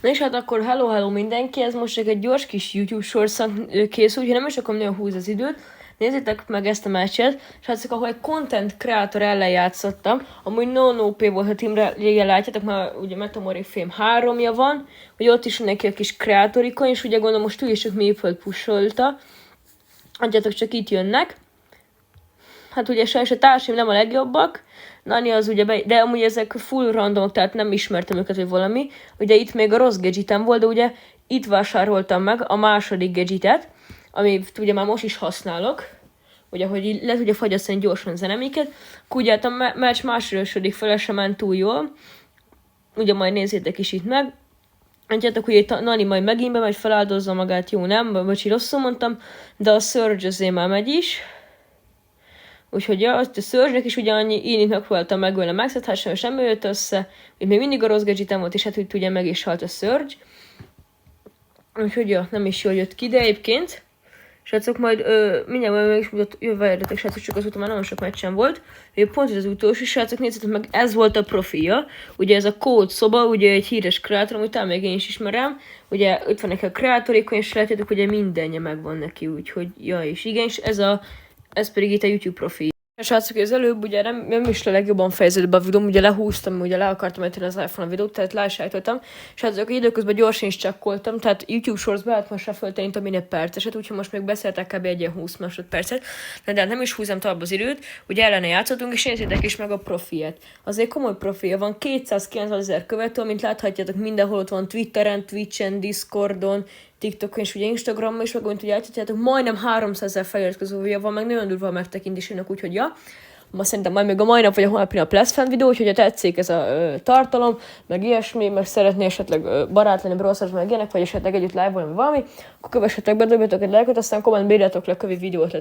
Na és hát akkor hello mindenki, ez most csak egy gyors kis YouTube sorszak készül, úgyhogy nem is akarom nagyon húzni az időt. Nézzétek meg ezt a meccset, és hát ahol egy content creator ellen játszottam, amúgy No P volt a teamre, régen látjátok, már ugye Metamorph Fame 3-ja van, hogy ott is neki a kis kreatorikon, és ugye gondolom most ő is csak Maple pusolta. Adjátok, csak itt jönnek. Hát ugye sajnos a társaim nem a legjobbak, Nani az ugye de amúgy ezek full randomok, tehát nem ismertem őket, vagy valami. Ugye itt még a rossz gadgetem volt, de ugye itt vásároltam meg a második gadgetet, amit ugye már most is használok, ugye, hogy le tudja fagyasztani gyorsan az enemiket. Akkor ugye hát a meccs második fele sem ment túl jól, ugye majd nézzétek is itt meg. Tudjátok, hogy itt Nani majd megint bemegy, feláldozza magát, jó nem, bocsi, rosszul mondtam, de a Surge azért már megy is. Úgyhogy ja, azt a Surge-nek is ugyanannyi, én itt megpróbáltam megölni a Maxet, hát semmi jött össze. Itt még mindig a rossz gadgetem volt, és hát úgy ugye meg is halt a Surge. Úgyhogy ja, nem is jól jött ki, de egyébként. Srácok, majd mindjárt meg is várjatok, srácok, csak azóta már nagyon sok meccsen volt. Ugye pont ez az utolsó, srácok, nézzétek meg, ez volt a profilja. Ugye ez a Code szoba, ugye egy híres kreátor, amit talán még én is ismerem. Ugye itt van neki a kreátorikon, és látjátok, ugye mindenje megvan neki, úgyhogy ja, és igen, és ez pedig itt a YouTube profil. Srácok, az előbb ugye nem is a legjobban fejeződött be a videóm, ugye lehúztam, ugye le akartam ejteni az iPhone a videót, tehát lesájtottam. Srácok, időközben gyorsan is csekkoltam, tehát YouTube Shorts-ba lehet most ráfölteni a minél perceset, úgyhogy most még beszéltek kb. Egy ilyen 20 másodpercet. De hát nem is húzom tovább az időt, ugye ellene játszottunk, és nézzétek is meg a profilját. Azért komoly profilja van, 290 000 követő, mint láthatjátok, mindenhol ott van Twitteren, Twitchen, Discordon, TikTokon és ugye Instagramon is, meg mint ugye láthatjátok, majdnem 300 000 feliratkozója van, meg nagyon durva a megtekintésének, úgyhogy ja. Ma szerintem majd még a mai nap vagy a holnapi nap lesz fent videó, úgyhogy ha tetszik ez a tartalom, meg ilyesmi, meg szeretné esetleg barát lenni, browser, meg ilyenek, vagy esetleg együtt live-olni valami, akkor kövessetek be, dobjatok egy lájkot, aztán kommentbe írjátok le a kövi videót,